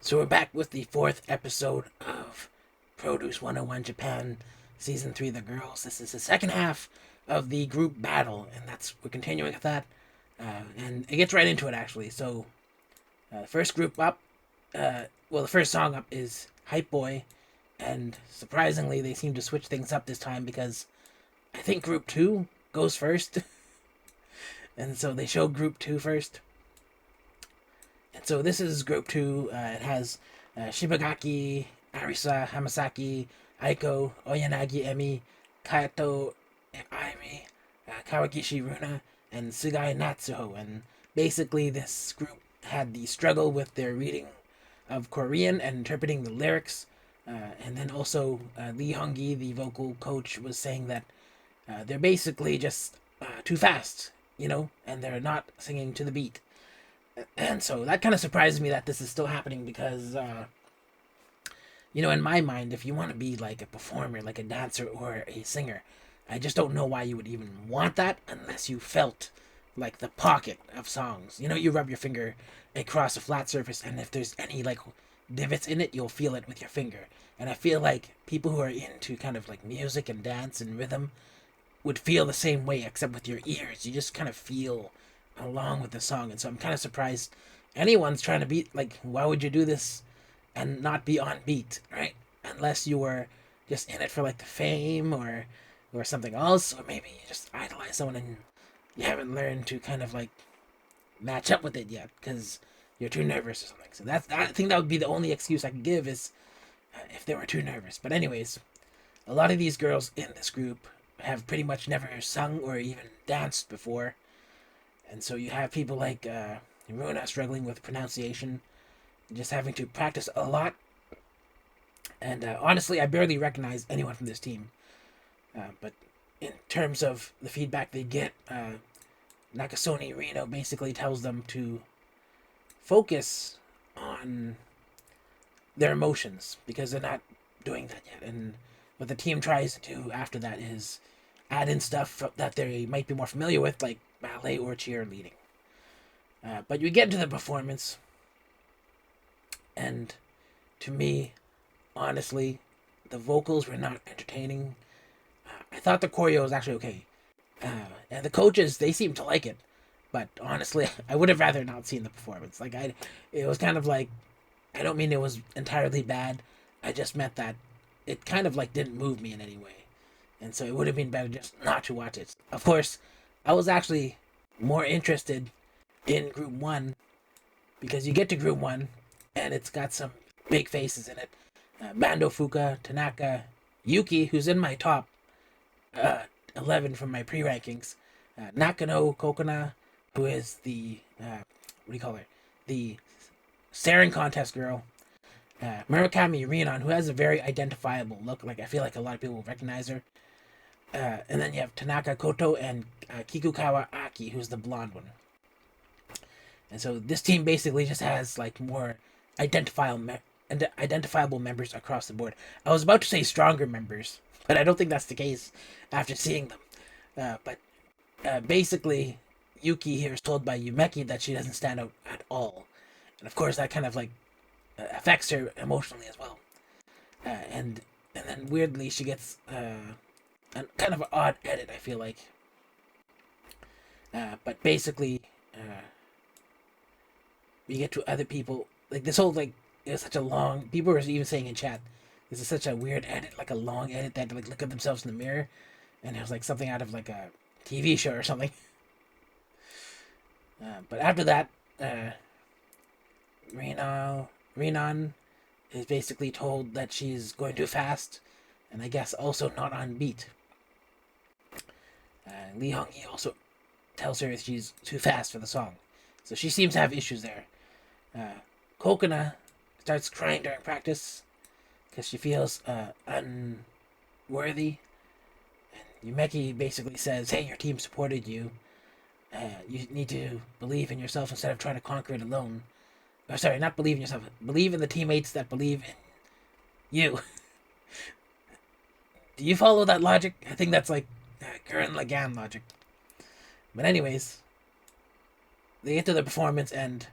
So we're back with the fourth episode of Produce 101 Japan, Season 3, The Girls. This is the second half of the group battle, and we're continuing with that. And it gets right into it, actually. So, the first group up, the first song up is Hype Boy, and surprisingly, they seem to switch things up this time because I think group 2 goes first. And so they show group 2 first. And so this is group 2. It has Shibagaki, Arisa, Hamasaki, Aiko, Oyanagi, Emi, Kaito, Airi, Kawakishi, Runa, and Sugai Natsuho. And basically, this group had the struggle with their reading of Korean and interpreting the lyrics. And then also, Lee Hongi, the vocal coach, was saying that they're basically just too fast, and they're not singing to the beat. And so that kind of surprises me that this is still happening because, in my mind, if you want to be like a performer, like a dancer or a singer, I just don't know why you would even want that unless you felt like the pocket of songs. You rub your finger across a flat surface, and if there's any like divots in it, you'll feel it with your finger. And I feel like people who are into kind of like music and dance and rhythm would feel the same way, except with your ears. You just kind of feel along with the song. And so I'm kind of surprised anyone's trying to beat, like, why would you do this and not be on beat, right? Unless you were just in it for like the fame or something else, or maybe you just idolize someone and you haven't learned to kind of like match up with it yet because you're too nervous or something. So I think that would be the only excuse I could give is if they were too nervous. But anyways, a lot of these girls in this group have pretty much never sung or even danced before. And so you have people like Runa struggling with pronunciation, just having to practice a lot. And honestly, I barely recognize anyone from this team. But in terms of the feedback they get, Nakasone Reno basically tells them to focus on their emotions because they're not doing that yet. And what the team tries to do after that is add in stuff that they might be more familiar with, like ballet or cheerleading. But you get into the performance, and to me, honestly, the vocals were not entertaining. I thought the choreo was actually okay. And the coaches, they seemed to like it. But honestly, I would have rather not seen the performance. It was kind of like, I don't mean it was entirely bad. I just meant that it kind of like didn't move me in any way. And so it would have been better just not to watch it. Of course, I was actually more interested in Group 1 because you get to Group 1 and it's got some big faces in it. Bando Fuka, Tanaka, Yuki, who's in my top 11 from my pre-rankings, Nakano Kokona, who is the, what do you call her? The staring contest girl. Murakami Rinon, who has a very identifiable look. Like, I feel like a lot of people will recognize her. And then you have Tanaka Koto and Kikukawa Aki, who's the blonde one. And so this team basically just has like more identifiable members across the board. I was about to say stronger members, but I don't think that's the case after seeing them. But basically, Yuki here is told by Yumeki that she doesn't stand out at all, and of course that kind of like affects her emotionally as well. And then weirdly she gets a kind of an odd edit. I feel like, but basically, we get to other people like this whole like it was such a long. People were even saying in chat, this is such a weird edit, like a long edit that like look at themselves in the mirror, and it was like something out of like a TV show or something. But after that, Renan is basically told that she's going too fast, and I guess also not on beat. Lee Hong-yi also tells her she's too fast for the song, so she seems to have issues there. Kokona starts crying during practice because she feels unworthy. And Yumeki basically says, "Hey, your team supported you. You need to believe in yourself instead of trying to conquer it alone. Or sorry, not believe in yourself. Believe in the teammates that believe in you." Do you follow that logic? I think that's like Gurren Lagann logic. But anyways, they get to the performance and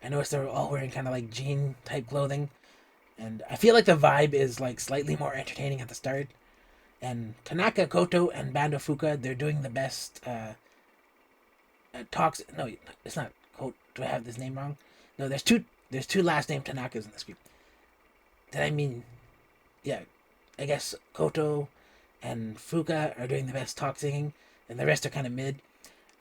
I noticed they're all wearing kind of like jean type clothing, and I feel like the vibe is like slightly more entertaining at the start. And Tanaka Koto and Bando Fuka, they're doing the best talks. No, it's not. Do I have this name wrong? No, there's two. There's two last name Tanakas in this group. Did I mean? Yeah, I guess Koto and Fuka are doing the best talk singing, and the rest are kind of mid.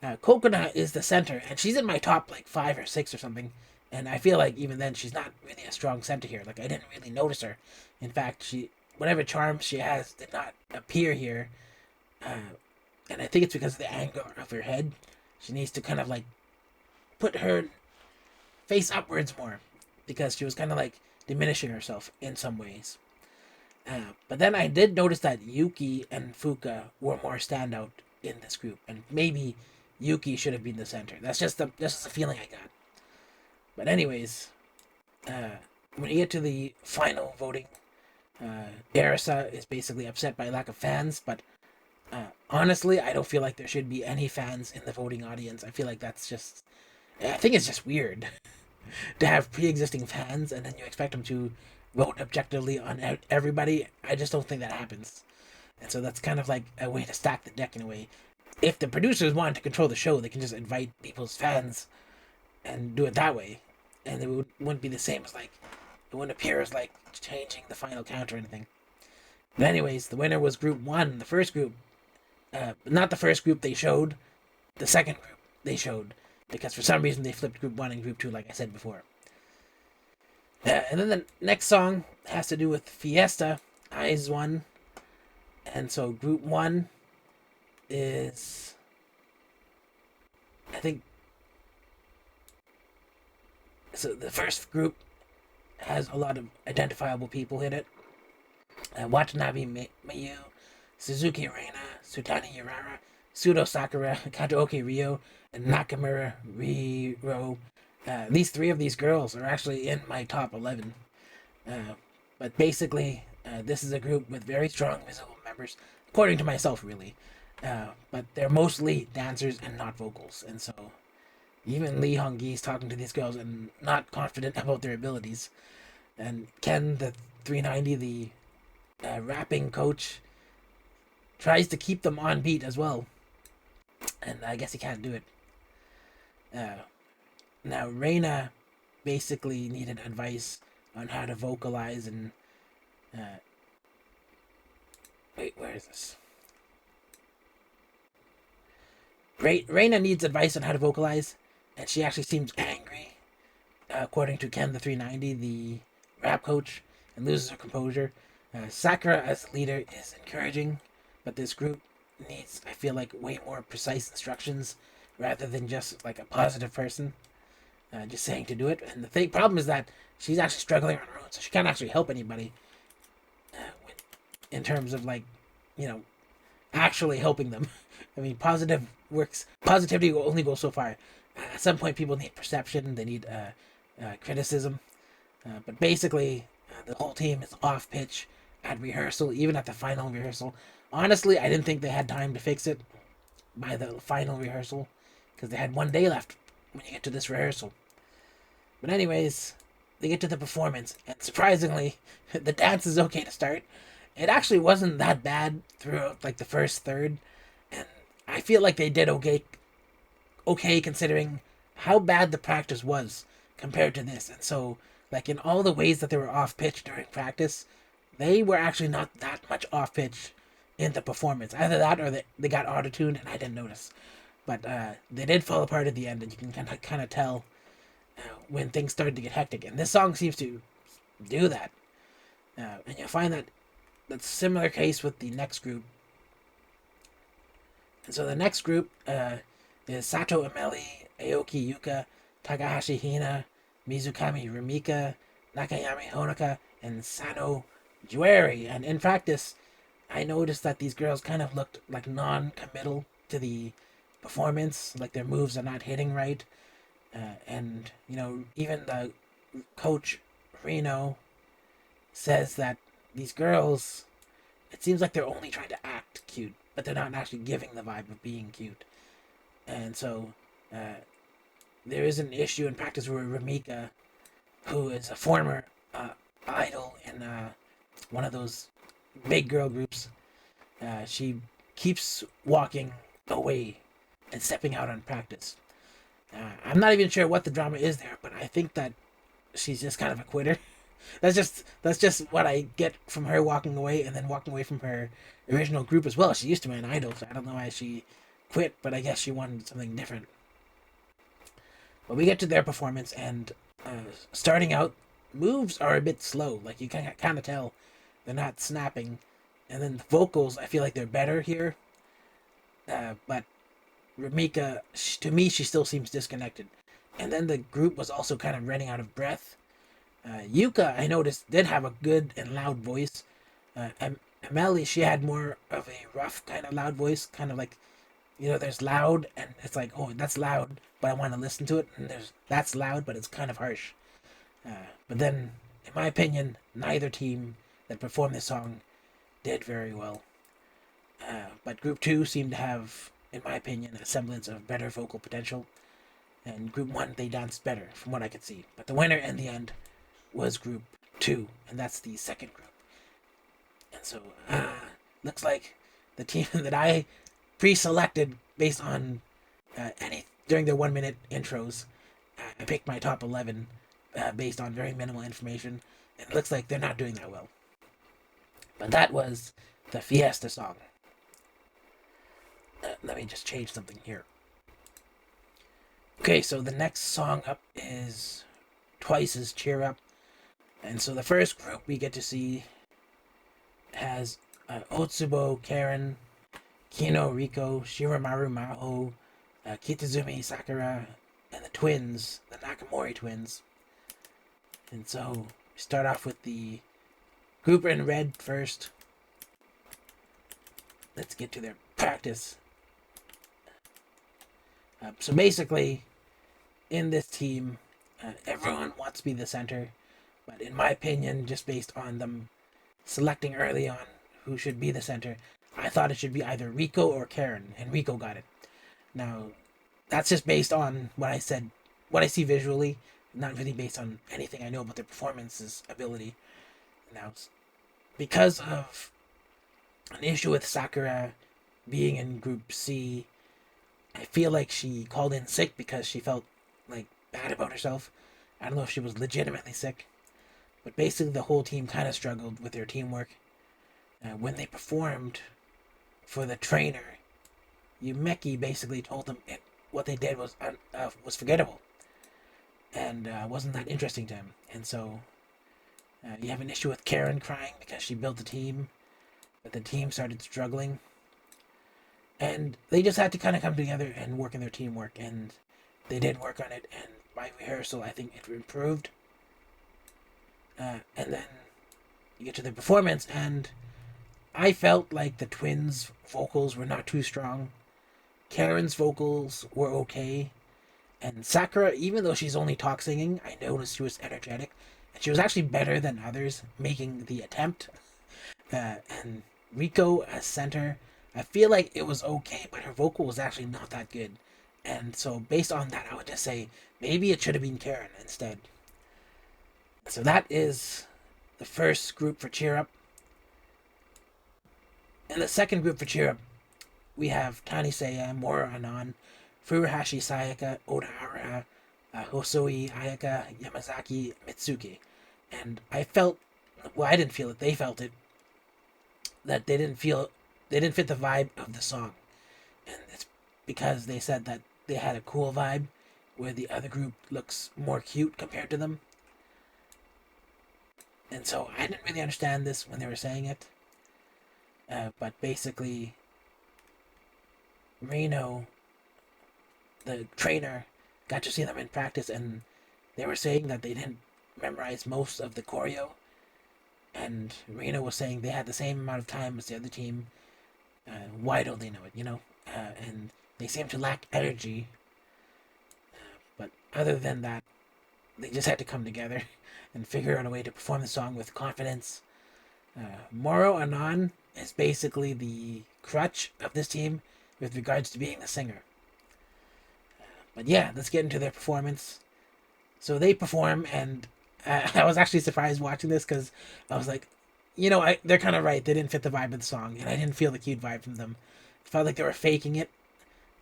Kokona is the center, and she's in my top like 5 or 6 or something. And I feel like even then she's not really a strong center here. Like I didn't really notice her. In fact, whatever charms she has did not appear here. And I think it's because of the angle of her head. She needs to kind of like put her face upwards more, because she was kind of like diminishing herself in some ways. But then I did notice that Yuki and Fuka were more standout in this group, and maybe Yuki should have been the center. That's just the feeling I got. But anyways, when you get to the final voting, Arisa is basically upset by lack of fans, but honestly, I don't feel like there should be any fans in the voting audience. I feel like I think it's just weird to have pre-existing fans and then you expect them to vote objectively on everybody. I just don't think that happens. And so that's kind of like a way to stack the deck in a way. If the producers wanted to control the show, they can just invite people's fans and do it that way. And it wouldn't be the same as like, it wouldn't appear as like changing the final count or anything. But anyways, the winner was Group 1, the first group. Not the first group they showed, the second group they showed. Because for some reason they flipped Group 1 and Group 2 like I said before. And then the next song has to do with Fiesta, Eyes 1. And so Group 1 is, I think, so the first group has a lot of identifiable people in it. Watanabe Mayu, Suzuki Reina, Sutani Urara, Sudo Sakura, Kataoki Ryo, and Nakamura Riro. These 3 of these girls are actually in my top 11. But basically, this is a group with very strong visible members, according to myself, really. But they're mostly dancers and not vocals, and so even Lee Hong-gi is talking to these girls and not confident about their abilities. And Ken, the 390, the rapping coach, tries to keep them on beat as well. And I guess he can't do it. Now, Reina basically needed advice on how to vocalize and... wait, where is this? Reina needs advice on how to vocalize, and she actually seems angry, according to Ken the 390, the rap coach, and loses her composure. Sakura as the leader is encouraging, but this group needs, I feel like, way more precise instructions rather than just like a positive person just saying to do it. And the problem is that she's actually struggling on her own, so she can't actually help anybody in terms of like, actually helping them. I mean, positivity will only go so far. At some point, people need perception, they need criticism. But basically, the whole team is off pitch at rehearsal, even at the final rehearsal. Honestly, I didn't think they had time to fix it by the final rehearsal, because they had 1 day left when you get to this rehearsal. But anyways, they get to the performance, and surprisingly, the dance is okay to start. It actually wasn't that bad throughout like the first third, and I feel like they did okay considering how bad the practice was compared to this. And so, like, in all the ways that they were off pitch during practice, they were actually not that much off pitch in the performance. Either that or they got auto-tuned and I didn't notice. But they did fall apart at the end, and you can kind of tell when things started to get hectic. And this song seems to do that. And you'll find that that's a similar case with the next group. And so the next group is Sato Ameli, Aoki Yuka, Takahashi Hina, Mizukami Rumika, Nakayami Honoka, and Sano Jueri. And in practice, I noticed that these girls kind of looked like non-committal to the performance, like their moves are not hitting right. And, even the coach, Reno, says that these girls, it seems like they're only trying to act cute, but they're not actually giving the vibe of being cute. And so, there is an issue in practice where Ramika, who is a former idol in one of those big girl groups, she keeps walking away and stepping out on practice. I'm not even sure what the drama is there, but I think that she's just kind of a quitter. That's just what I get from her walking away, and then walking away from her original group as well. She used to be an idol, so I don't know why she quit, but I guess she wanted something different. But we get to their performance, and starting out, moves are a bit slow. Like you can kind of tell they're not snapping, and then the vocals, I feel like they're better here. But Ramika, to me, she still seems disconnected. And then the group was also kind of running out of breath. Yuka, I noticed, did have a good and loud voice. Amelie, she had more of a rough kind of loud voice, kind of like, there's loud, and it's like, oh, that's loud, but I want to listen to it, and there's that's loud, but it's kind of harsh. But then, in my opinion, neither team that performed this song did very well. But Group 2 seemed to have, in my opinion, a semblance of better vocal potential. And Group 1, they danced better, from what I could see. But the winner in the end was Group 2, and that's the second group. And so, looks like the team that I pre-selected based on during their 1 minute intros, I picked my top 11 based on very minimal information. And it looks like they're not doing that well. But that was the Fiesta song. Let me just change something here. Okay, so the next song up is Twice's Cheer Up. And so the first group we get to see has Otsubo, Karen, Kino, Riko, Shiramaru, Maho, Kitazumi, Sakura, and the twins, the Nakamori twins. And so we start off with the group in red first. Let's get to their practice. So basically, in this team, everyone wants to be the center, but in my opinion, just based on them selecting early on who should be the center, I thought it should be either Riko or Karen, and Riko got it. Now, that's just based on what I said, what I see visually, not really based on anything I know about their performance's ability. Now, because of an issue with Sakura being in Group C, I feel like she called in sick because she felt like bad about herself. I don't know if she was legitimately sick, but basically the whole team kind of struggled with their teamwork. When they performed for the trainer, Yumeki basically told them what they did was forgettable and wasn't that interesting to him. And so you have an issue with Karen crying because she built the team, but the team started struggling. And they just had to kind of come together and work in their teamwork, and they did work on it, and by rehearsal, I think it improved. And then you get to the performance, and I felt like the twins' vocals were not too strong. Karen's vocals were okay, and Sakura, even though she's only talk singing, I noticed she was energetic, and she was actually better than others making the attempt. And Riko as center, I feel like it was okay, but her vocal was actually not that good. And so, based on that, I would just say maybe it should have been Karen instead. So, that is the first group for Cheer Up. In the second group for Cheer Up, we have Taniseiya, Moro Anan, Furuhashi Sayaka, Odahara, Hosoi Ayaka, Yamazaki, Mitsuki. And I felt, well, I didn't feel it, they felt it, that they didn't fit the vibe of the song. And it's because they said that they had a cool vibe where the other group looks more cute compared to them. And so I didn't really understand this when they were saying it. But basically, Reno, the trainer, got to see them in practice, and they were saying that they didn't memorize most of the choreo. And Reno was saying they had the same amount of time as the other team. Why don't they know it, and they seem to lack energy. But other than that, they just had to come together and figure out a way to perform the song with confidence. Moro Anan is basically the crutch of this team with regards to being the singer. But yeah, let's get into their performance. So they perform, and I was actually surprised watching this because I was like, they're kind of right. They didn't fit the vibe of the song, and I didn't feel the cute vibe from them. It felt like they were faking it,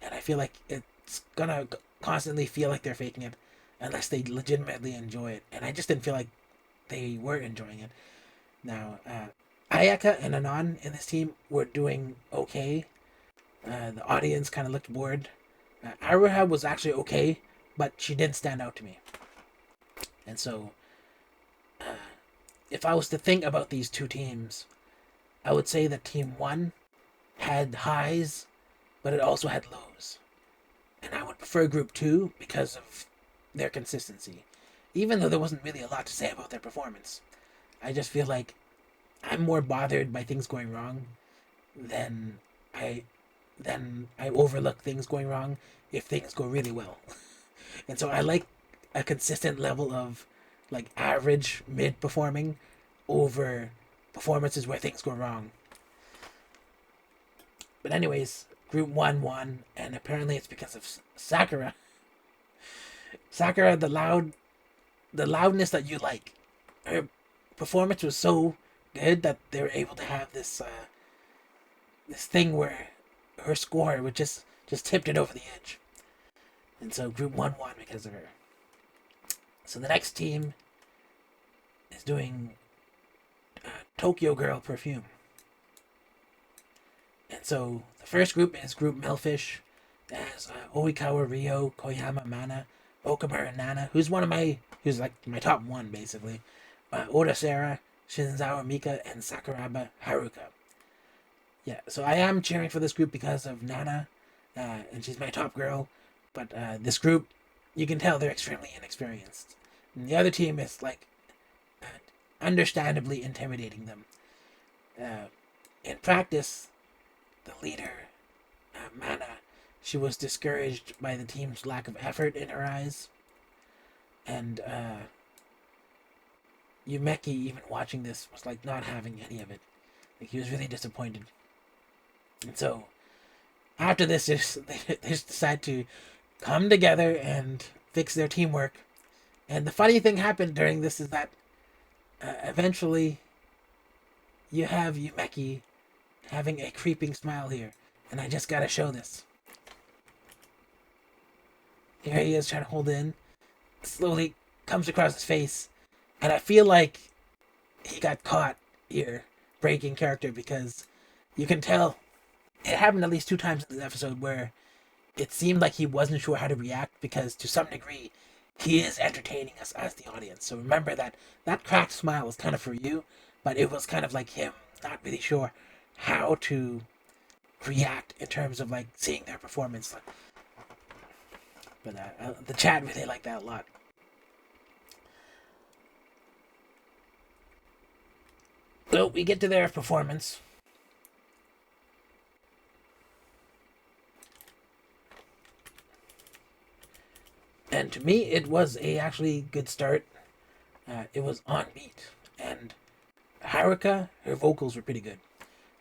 and I feel like it's gonna constantly feel like they're faking it unless they legitimately enjoy it. And I just didn't feel like they were enjoying it. Now, Ayaka and Anon in this team were doing okay. The audience kind of looked bored. Aruha was actually okay, but she didn't stand out to me. And so, if I was to think about these two teams, I would say that Team 1 had highs, but it also had lows. And I would prefer Group 2 because of their consistency. Even though there wasn't really a lot to say about their performance. I just feel like I'm more bothered by things going wrong than I I overlook things going wrong if things go really well. And so I like a consistent level of like average mid performing over performances where things go wrong. But anyways, Group 1 won, and apparently it's because of Sakura. Sakura, the loudness that you like. Her performance was so good that they were able to have this thing where her score would just tipped it over the edge. And so Group 1 won because of her. So the next team is doing Tokyo Girl Perfume. And so the first group is Group Melfish. That has Oikawa Ryo, Koyama Mana, Okamura Nana, who's like my top one basically. Oda Sarah, Shinzawa Mika, and Sakuraba Haruka. Yeah, so I am cheering for this group because of Nana, and she's my top girl. But this group, you can tell they're extremely inexperienced. And the other team is like understandably intimidating them. In practice, the leader, Mana, she was discouraged by the team's lack of effort in her eyes. And Yumeki, even watching this, was like not having any of it. Like he was really disappointed. And so, after this, they just decide to come together and fix their teamwork. And the funny thing happened during this is that eventually you have Yumeki having a creeping smile here. And I just gotta show this. Here he is trying to hold in. Slowly comes across his face. And I feel like he got caught here breaking character because you can tell it happened at least 2 times in this episode where it seemed like he wasn't sure how to react because to some degree he is entertaining us as the audience. So remember that cracked smile was kind of for you, but it was kind of like him not really sure how to react in terms of like seeing their performance. But the chat really liked that a lot. So we get to their performance. And to me, it was a actually good start. It was on beat. And Haruka, her vocals were pretty good.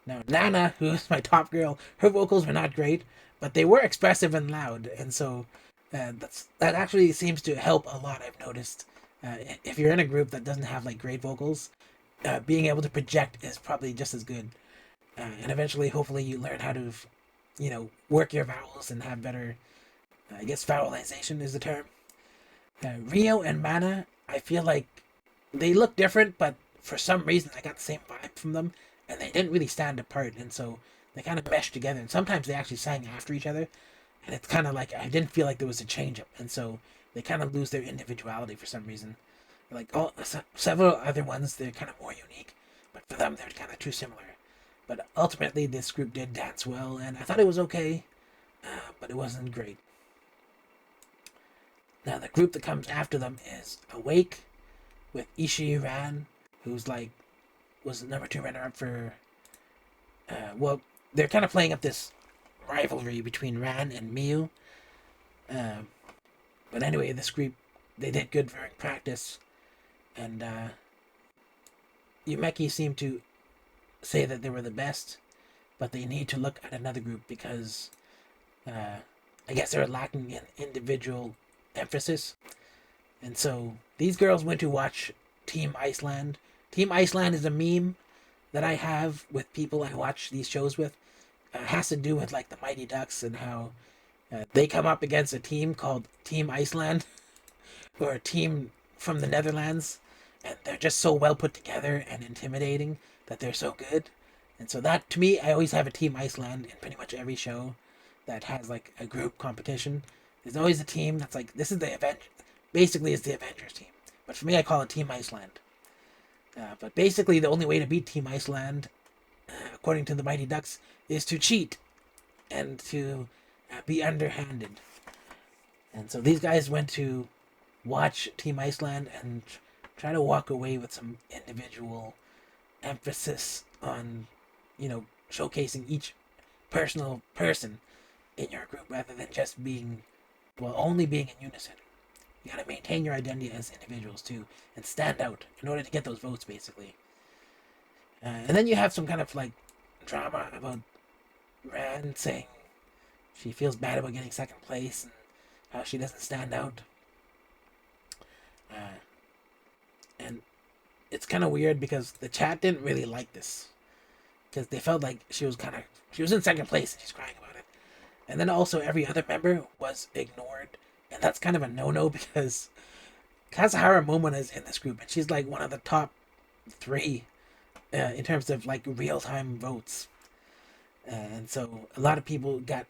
Now, Nana, who is my top girl, her vocals were not great, but they were expressive and loud. And so that actually seems to help a lot, I've noticed. If you're in a group that doesn't have like great vocals, being able to project is probably just as good. And eventually, hopefully, you learn how to, work your vowels and have better, I guess, vowelization is the term. Ryo and Mana, I feel like they look different, but for some reason, I got the same vibe from them, and they didn't really stand apart, and so they kind of meshed together. And sometimes they actually sang after each other, and it's kind of like I didn't feel like there was a change up, and so they kind of lose their individuality for some reason. Like several other ones, they're kind of more unique, but for them, they're kind of too similar. But ultimately, this group did dance well, and I thought it was okay, but it wasn't great. Now, the group that comes after them is Awake with Ishii Ran, who's like, was the number 2 runner up for. Well, they're kind of playing up this rivalry between Ran and Miu. But anyway, this group, they did good during practice. And Yumeki seemed to say that they were the best, but they need to look at another group because I guess they were lacking in individual emphasis. And so these girls went to watch Team Iceland. Team Iceland is a meme that I have with people I watch these shows with. It has to do with like the Mighty Ducks and how they come up against a team called Team Iceland or a team from the Netherlands, and they're just so well put together and intimidating that they're so good. And so that to me, I always have a Team Iceland in pretty much every show that has like a group competition. There's always a team that's like this is the event. Basically, it's the Avengers team, but for me, I call it Team Iceland. But basically, the only way to beat Team Iceland, according to the Mighty Ducks, is to cheat and to be underhanded. And so these guys went to watch Team Iceland and try to walk away with some individual emphasis on, showcasing each personal person in your group rather than just being, only being in unison. You gotta maintain your identity as individuals too and stand out in order to get those votes, basically. And then you have some kind of like drama about Rand saying she feels bad about getting second place and how she doesn't stand out. And it's kind of weird because the chat didn't really like this because they felt like she was in second place and she's crying about it. And then also every other member was ignored, and that's kind of a no-no because Kazuhara Momona is in this group and she's like one of the top 3 in terms of like real-time votes. And so a lot of people got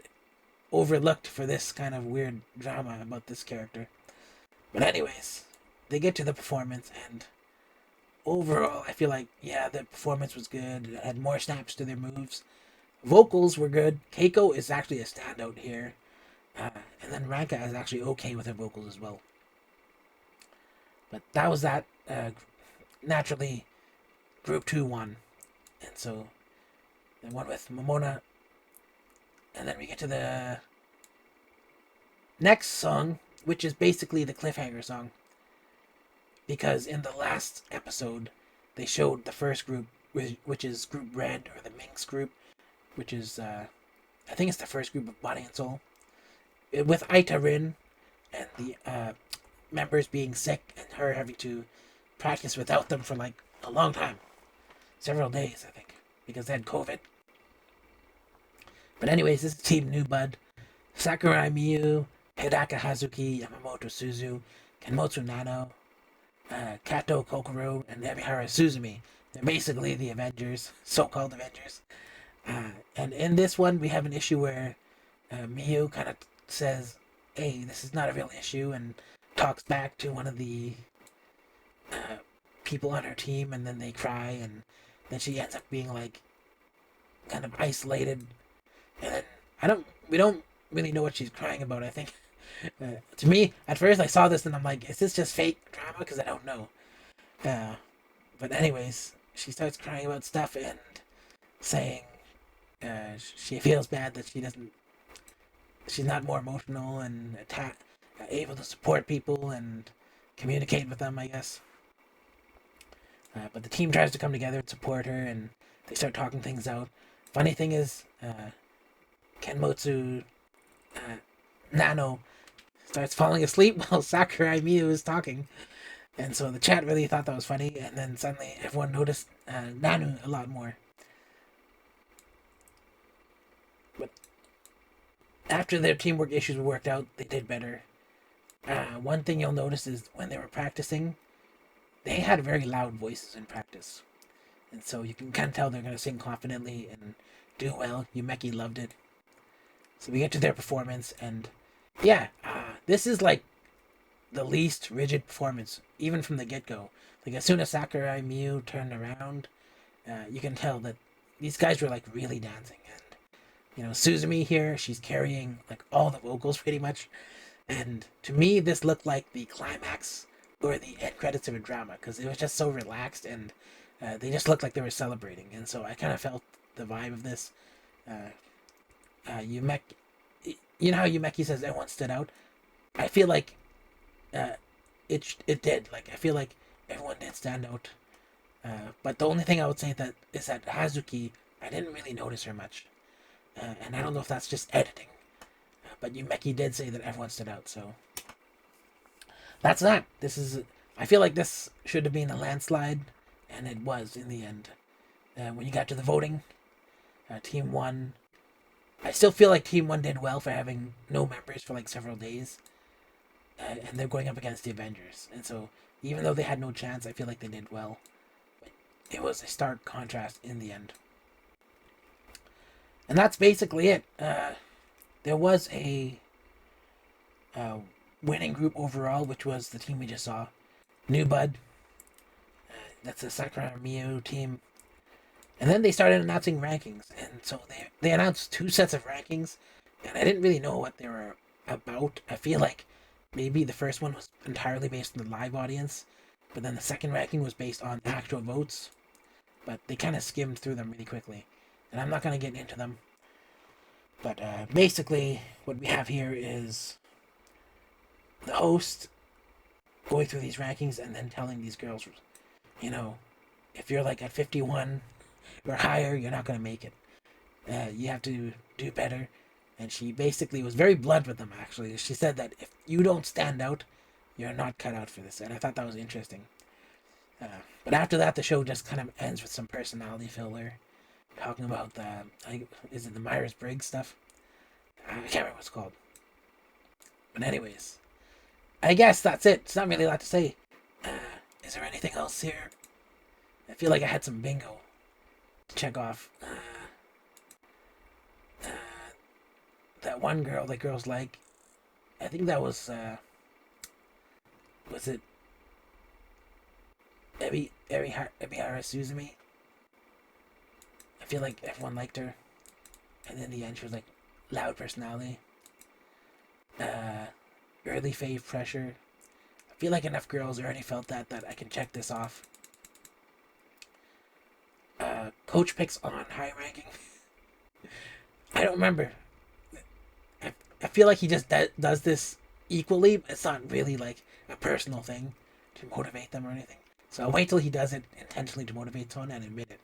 overlooked for this kind of weird drama about this character. But anyways, they get to the performance, and overall, I feel like, yeah, the performance was good. It had more snaps to their moves. Vocals were good. Keiko is actually a standout here. And then Ranka is actually okay with her vocals as well. But that was that. Naturally, Group 2 won. And so, they won with Momona. And then we get to the next song, which is basically the cliffhanger song. Because in the last episode, they showed the first group, which is Group Red, or the Minx group, which is, I think it's the first group of Body and Soul, with Aita Rin and the members being sick and her having to practice without them for like a long time. Several days, I think, because they had COVID. But anyways, this is Team New Bud. Sakurai Miyu, Hidaka Hazuki, Yamamoto Suzu, Kenmotsu Nano, Kato Kokoro, and Ebihara Suzumi. They're basically the Avengers, so-called Avengers. And in this one, we have an issue where Miyu kind of says, hey, this is not a real issue, and talks back to one of the people on her team, and then they cry, and then she ends up being like kind of isolated. And then we don't really know what she's crying about, I think. To me, at first I saw this and I'm like, is this just fake drama? Because I don't know. But anyways, she starts crying about stuff and saying she feels bad that she's not more emotional and able to support people and communicate with them, I guess. But the team tries to come together and support her, and they start talking things out. Funny thing is, Kenmotsu Nano starts falling asleep while Sakurai Miyu is talking. And so the chat really thought that was funny, and then suddenly everyone noticed Nanu a lot more. But after their teamwork issues were worked out, they did better. One thing you'll notice is when they were practicing, they had very loud voices in practice. And so you can kind of tell they're going to sing confidently and do well. Yumeki loved it. So we get to their performance, and yeah, this is like the least rigid performance, even from the get-go. Like as soon as Sakurai Miyu turned around, you can tell that these guys were like really dancing. And Suzumi here, she's carrying like all the vocals pretty much. And to me, this looked like the climax or the end credits of a drama because it was just so relaxed, and they just looked like they were celebrating. And so I kind of felt the vibe of this. Yumeki, you know how Yumeki says everyone stood out? I feel like it did. Like I feel like everyone did stand out. But the only thing I would say is that Hazuki, I didn't really notice her much, and I don't know if that's just editing. But Yumeki did say that everyone stood out, so that's that. I feel like this should have been a landslide, and it was in the end. When you got to the voting, Team 1. I still feel like Team 1 did well for having no members for like several days. And they're going up against the Avengers. And so, even though they had no chance, I feel like they did well. But it was a stark contrast in the end. And that's basically it. There was a winning group overall, which was the team we just saw. New Bud. That's the Sakura Miu team. And then they started announcing rankings. And so they announced 2 sets of rankings. And I didn't really know what they were about. I feel like maybe the first one was entirely based on the live audience. But then the second ranking was based on actual votes. But they kind of skimmed through them really quickly. And I'm not going to get into them. But basically, what we have here is the host going through these rankings and then telling these girls, you know, if you're like at 51 or higher, you're not going to make it. You have to do better. And she basically was very blunt with them, actually. She said that if you don't stand out, you're not cut out for this. And I thought that was interesting. But after that, the show just kind of ends with some personality filler. Talking about is it the Myers-Briggs stuff? I can't remember what it's called. But anyways, I guess that's it. It's not really a lot to say. Is there anything else here? I feel like I had some bingo to check off. That one girl that girls like. I think that was it Ebihara Suzumi? I feel like everyone liked her. And in the end, she was like, loud personality. Early fave pressure. I feel like enough girls already felt that I can check this off. Coach picks on high ranking. I don't remember. I feel like he just does this equally, but it's not really like a personal thing to motivate them or anything. So I'll wait till he does it intentionally to motivate someone and admit it.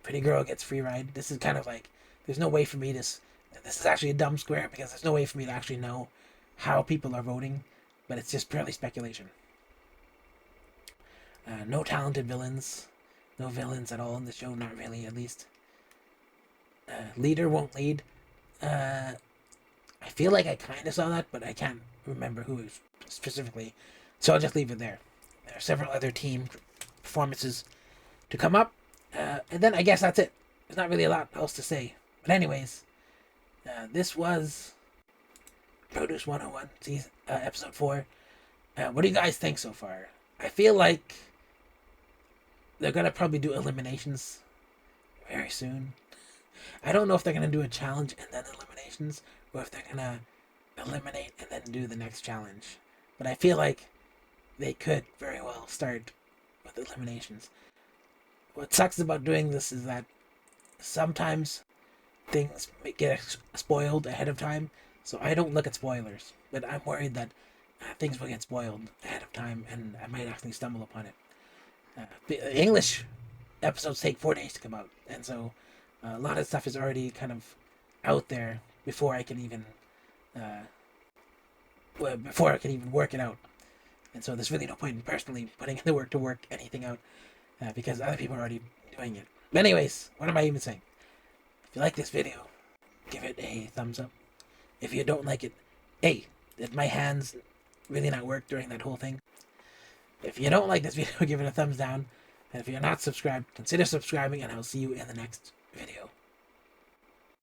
Pretty girl gets free ride. This is kind of like, there's no way for me this is actually a dumb square because there's no way for me to actually know how people are voting, but it's just purely speculation. No talented villains. No villains at all in the show, not really, at least. Leader won't lead. I feel like I kind of saw that, but I can't remember who specifically, so I'll just leave it there. There are several other team performances to come up, and then I guess that's it. There's not really a lot else to say. But anyways, this was Produce 101, episode 4. What do you guys think so far? I feel like they're going to probably do eliminations very soon. I don't know if they're going to do a challenge and then eliminations, or if they're going to eliminate and then do the next challenge. But I feel like they could very well start with eliminations. What sucks about doing this is that sometimes things get spoiled ahead of time, so I don't look at spoilers. But I'm worried that things will get spoiled ahead of time, and I might actually stumble upon it. English episodes take 4 days to come out, and so a lot of stuff is already kind of out there before I can even work it out. And so there's really no point in personally putting in the work to work anything out because other people are already doing it. But anyways, what am I even saying? If you like this video, give it a thumbs up. If you don't like it, hey, did my hands really not work during that whole thing? If you don't like this video, give it a thumbs down. And if you're not subscribed, consider subscribing, and I'll see you in the next video.